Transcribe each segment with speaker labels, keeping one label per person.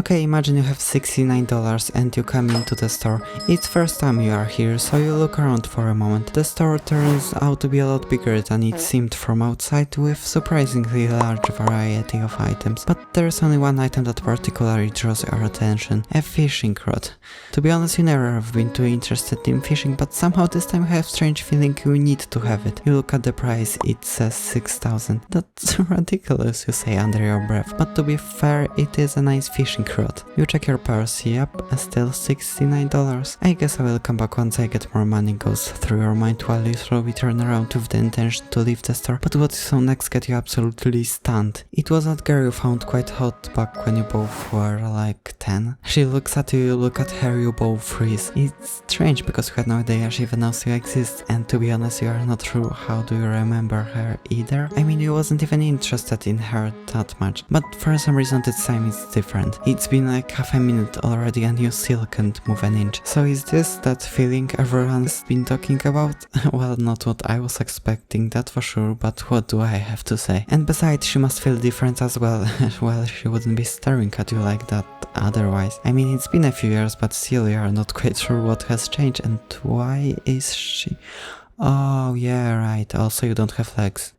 Speaker 1: Okay, imagine you have $69 and you come into the store. It's first time you are here, so you look around for a moment. The store turns out to be a lot bigger than it seemed from outside, with surprisingly large variety of items. But there's only one item that particularly draws your attention: a fishing rod. To be honest, you never have been too interested in fishing, but somehow this time you have strange feeling you need to have it. You look at the price, it says 6,000. That's ridiculous, you say under your breath, but to be fair, it is a nice fishing rod. You check your purse, yep, still $69. I guess I will come back once I get more money, goes through your mind while you slowly turn around with the intention to leave the store. But what you saw next get you absolutely stunned. It was that girl you found quite hot back when you both were like 10. She looks at you, you look at her, you both freeze. It's strange because you had no idea she even knows you exist, and to be honest, you are not sure how do you remember her either. I mean, you wasn't even interested in her that much, but for some reason this time it's different. It's been like half a minute already and you still can't move an inch. So is this that feeling everyone's been talking about? Well, not what I was expecting, that for sure, but what do I have to say? And besides, she must feel different as well. Well, she wouldn't be staring at you like that otherwise. I mean, it's been a few years, but still you are not quite sure what has changed and why is she... Oh yeah, right, also you don't have legs.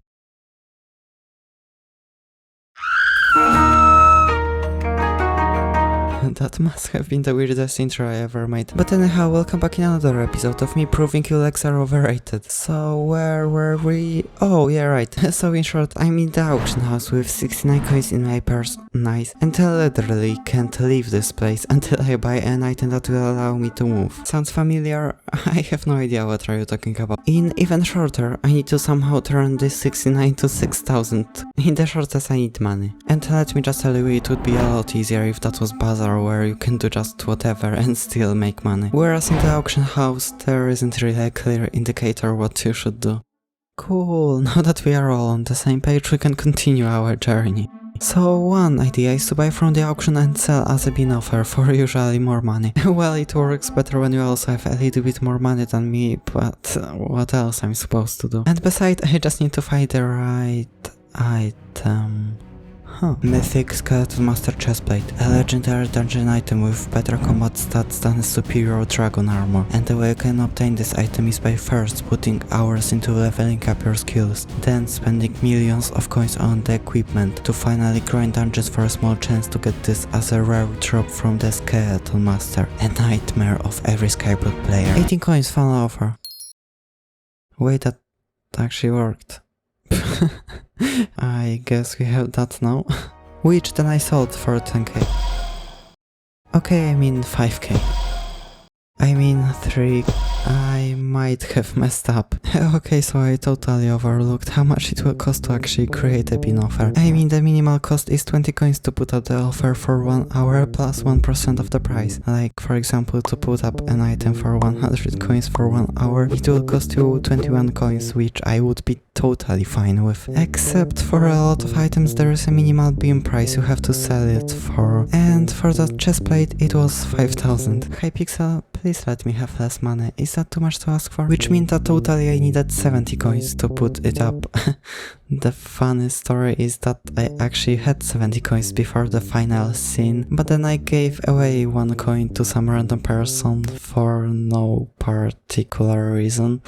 Speaker 1: That must have been the weirdest intro I ever made. But anyhow, welcome back in another episode of me proving you legs are overrated. So where were we? Oh yeah, right. So in short, I'm in the auction house with 69 coins in my purse. Nice. And I literally can't leave this place until I buy an item that will allow me to move. Sounds familiar? I have no idea what are you talking about. In even shorter, I need to somehow turn this 69 to 6,000. In the shortest I need money. And let me just tell you, it would be a lot easier if that was Bazaar, where you can do just whatever and still make money. Whereas in the auction house, there isn't really a clear indicator what you should do. Cool, now that we are all on the same page, we can continue our journey. So one idea is to buy from the auction and sell as a bin offer for usually more money. Well, it works better when you also have a little bit more money than me, but what else I'm supposed to do? And besides, I just need to find the right item. Mythic Skeleton Master Chestplate, a legendary dungeon item with better combat stats than superior dragon armor, and the way you can obtain this item is by first putting hours into leveling up your skills, then spending millions of coins on the equipment to finally grind dungeons for a small chance to get this as a rare drop from the Skeleton Master, a nightmare of every Skyblock player. 18 coins final offer. Wait, that actually worked. I guess we have that now. Which then I sold for 10k. Okay, I mean 5k. I mean 3. I might have messed up. Okay, so I totally overlooked how much it will cost to actually create a bin offer. I mean, the minimal cost is 20 coins to put up the offer for 1 hour plus 1% of the price. Like, for example, to put up an item for 100 coins for 1 hour, it will cost you 21 coins, which I would be totally fine with. Except for a lot of items there is a minimal bin price you have to sell it for. And for that chestplate it was 5,000. Hypixel, please let me have less money. Is that too much to ask for? Which means that totally I needed 70 coins to put it up. The funny story is that I actually had 70 coins before the final scene, but then I gave away 1 coin to some random person for no particular reason.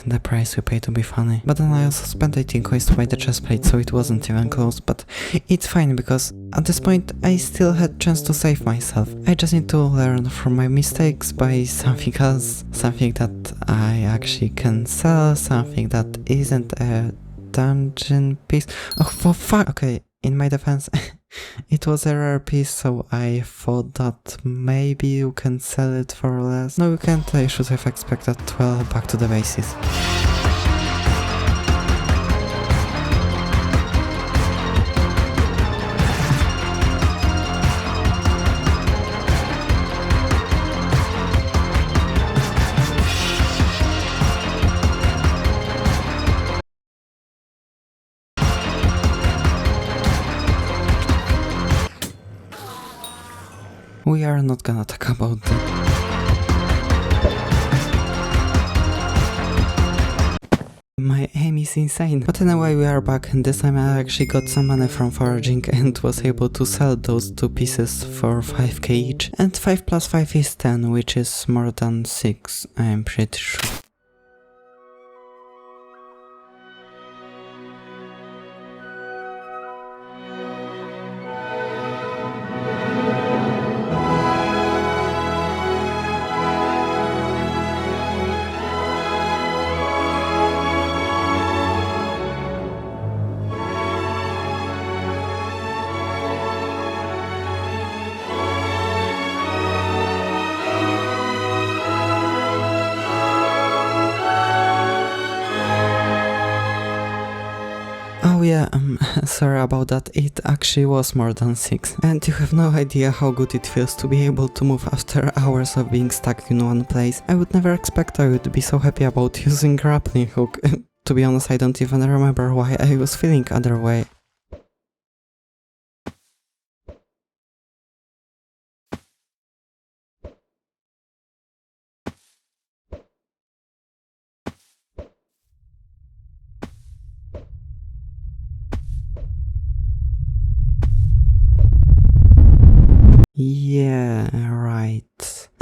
Speaker 1: The price we paid to be funny. But then I also spent 18 coins to buy the chestplate, so it wasn't even close, but it's fine because at this point I still had chance to save myself. I just need to learn from my mistakes, buy something else, something that I actually can sell, something that isn't a dungeon piece. Oh, for fuck! Okay, in my defense, it was a rare piece, so I thought that maybe you can sell it for less. No, you can't. I should have expected. Well, back to the basics. We are not gonna talk about that. My aim is insane. But anyway, we are back, and this time I actually got some money from foraging and was able to sell those 2 pieces for 5k each. And 5 plus 5 is 10, which is more than 6, I'm pretty sure. Oh yeah, sorry about that, it actually was more than 6. And you have no idea how good it feels to be able to move after hours of being stuck in one place. I would never expect I would be so happy about using grappling hook. To be honest, I don't even remember why I was feeling other way. Yeah, right.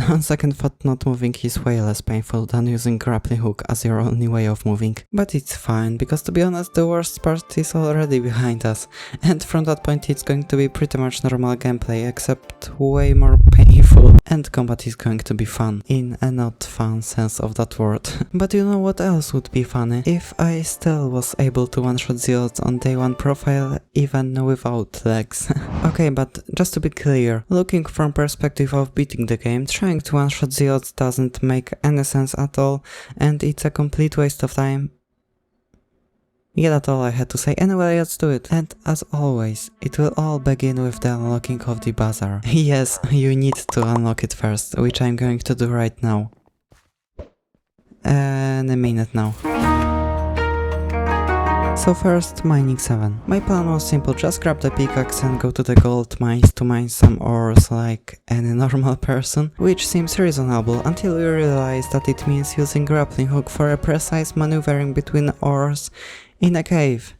Speaker 1: On second thought, not moving is way less painful than using grappling hook as your only way of moving. But it's fine, because to be honest, the worst part is already behind us. And from that point it's going to be pretty much normal gameplay, except way more painful. And combat is going to be fun, in a not fun sense of that word. But you know what else would be funny? If I still was able to one-shot zealots on day 1 profile, even without legs. Okay, but just to be clear, looking from perspective of beating the game, trying to one-shot zealots doesn't make any sense at all, and it's a complete waste of time. Yeah, that's all I had to say. Anyway, let's do it. And as always, it will all begin with the unlocking of the bazaar. Yes, you need to unlock it first, which I'm going to do right now. In a minute now. So first, mining 7. My plan was simple, just grab the pickaxe and go to the gold mines to mine some ores like any normal person, which seems reasonable until you realize that it means using grappling hook for a precise maneuvering between ores in a cave.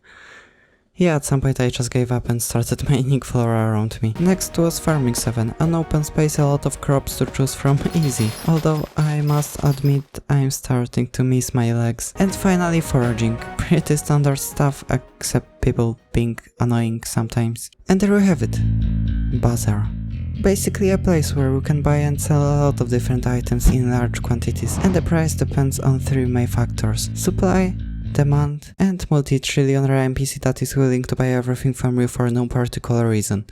Speaker 1: Yeah, at some point I just gave up and started mining flora around me. Next was farming 7, an open space, a lot of crops to choose from, easy. Although I must admit I'm starting to miss my legs. And finally foraging, pretty standard stuff except people being annoying sometimes. And there we have it. Bazaar. Basically a place where you can buy and sell a lot of different items in large quantities, and the price depends on 3 main factors: supply, demand, and multi-trillion NPC that is willing to buy everything from you for no particular reason.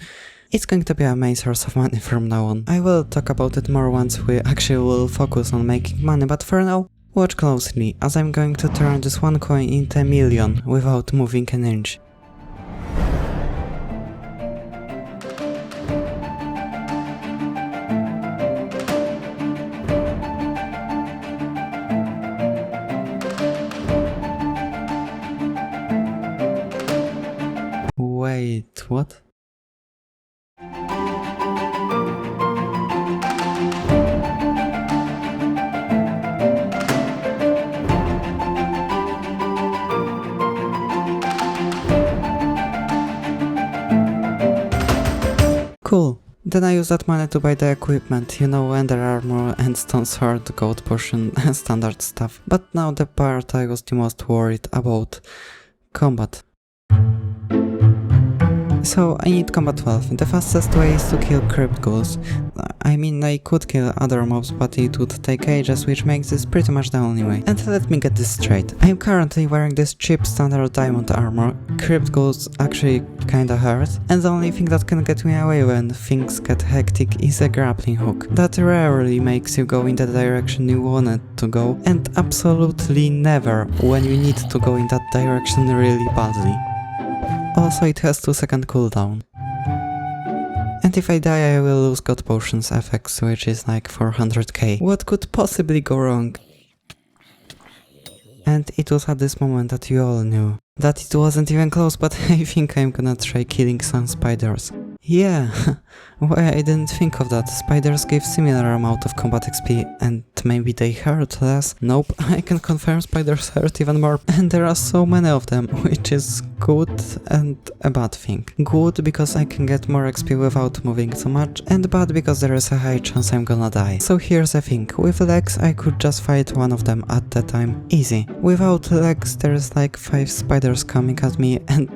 Speaker 1: It's going to be a main source of money from now on. I will talk about it more once we actually will focus on making money, but for now, watch closely, as I'm going to turn this 1 coin into a million without moving an inch. Wait, what? Cool. Then I use that money to buy the equipment, you know, ender armor and stone sword, gold potion, standard stuff. But now the part I was the most worried about: combat. So I need combat 12. The fastest way is to kill crypt ghouls. I mean, I could kill other mobs, but it would take ages, which makes this pretty much the only way. And let me get this straight. I'm currently wearing this cheap standard diamond armor. Crypt ghouls actually kinda hurt, and the only thing that can get me away when things get hectic is a grappling hook. That rarely makes you go in the direction you wanted to go, and absolutely never when you need to go in that direction really badly. Also, it has 2-second cooldown. And if I die, I will lose God Potions FX, which is like 400k. What could possibly go wrong? And it was at this moment that you all knew that it wasn't even close, but I think I'm gonna try killing some spiders. Yeah, why I didn't think of that. Spiders give similar amount of combat XP and maybe they hurt less. Nope, I can confirm spiders hurt even more. And there are so many of them, which is good and a bad thing. Good because I can get more XP without moving so much, and bad because there is a high chance I'm gonna die. So here's the thing, with legs I could just fight one of them at the time. Easy. Without legs there's like 5 spiders coming at me and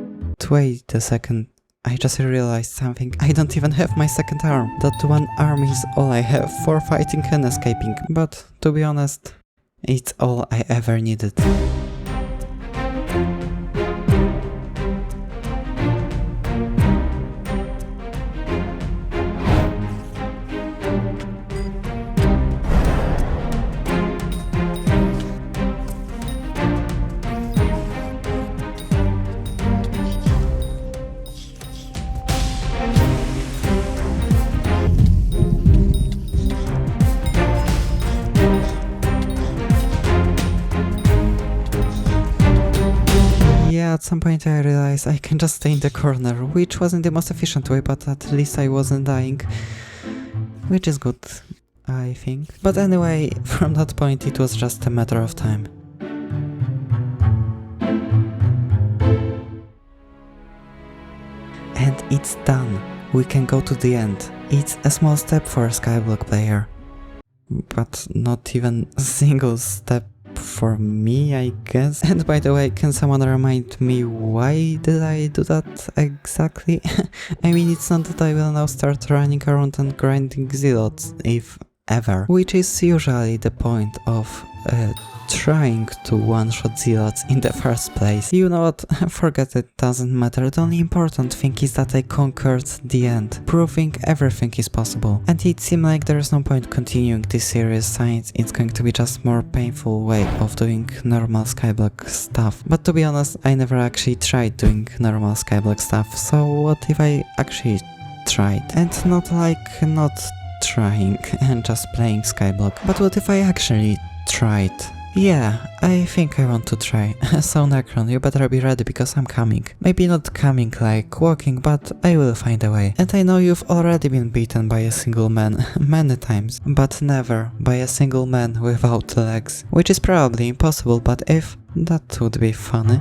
Speaker 1: wait a second. I just realized something. I don't even have my second arm. That one arm is all I have for fighting and escaping. But to be honest, it's all I ever needed. Yeah, at some point I realized I can just stay in the corner, which wasn't the most efficient way, but at least I wasn't dying. Which is good, I think. But anyway, from that point it was just a matter of time. And it's done. We can go to the end. It's a small step for a Skyblock player. But not even a single step for me, I guess. And by the way, can someone remind me why did I do that exactly? I mean, it's not that I will now start running around and grinding zealots, if ever. Which is usually the point of trying to one-shot zealots in the first place. You know what, forget it, doesn't matter. The only important thing is that I conquered the end, proving everything is possible. And it seemed like there's no point continuing this series since it's going to be just more painful way of doing normal Skyblock stuff. But to be honest, I never actually tried doing normal Skyblock stuff, so what if I actually tried? And not like not trying and just playing Skyblock, but what if I actually tried? Yeah, I think I want to try. So Necron, you better be ready because I'm coming. Maybe not coming like walking, but I will find a way. And I know you've already been beaten by a single man many times, but never by a single man without legs. Which is probably impossible, but if, that would be funny.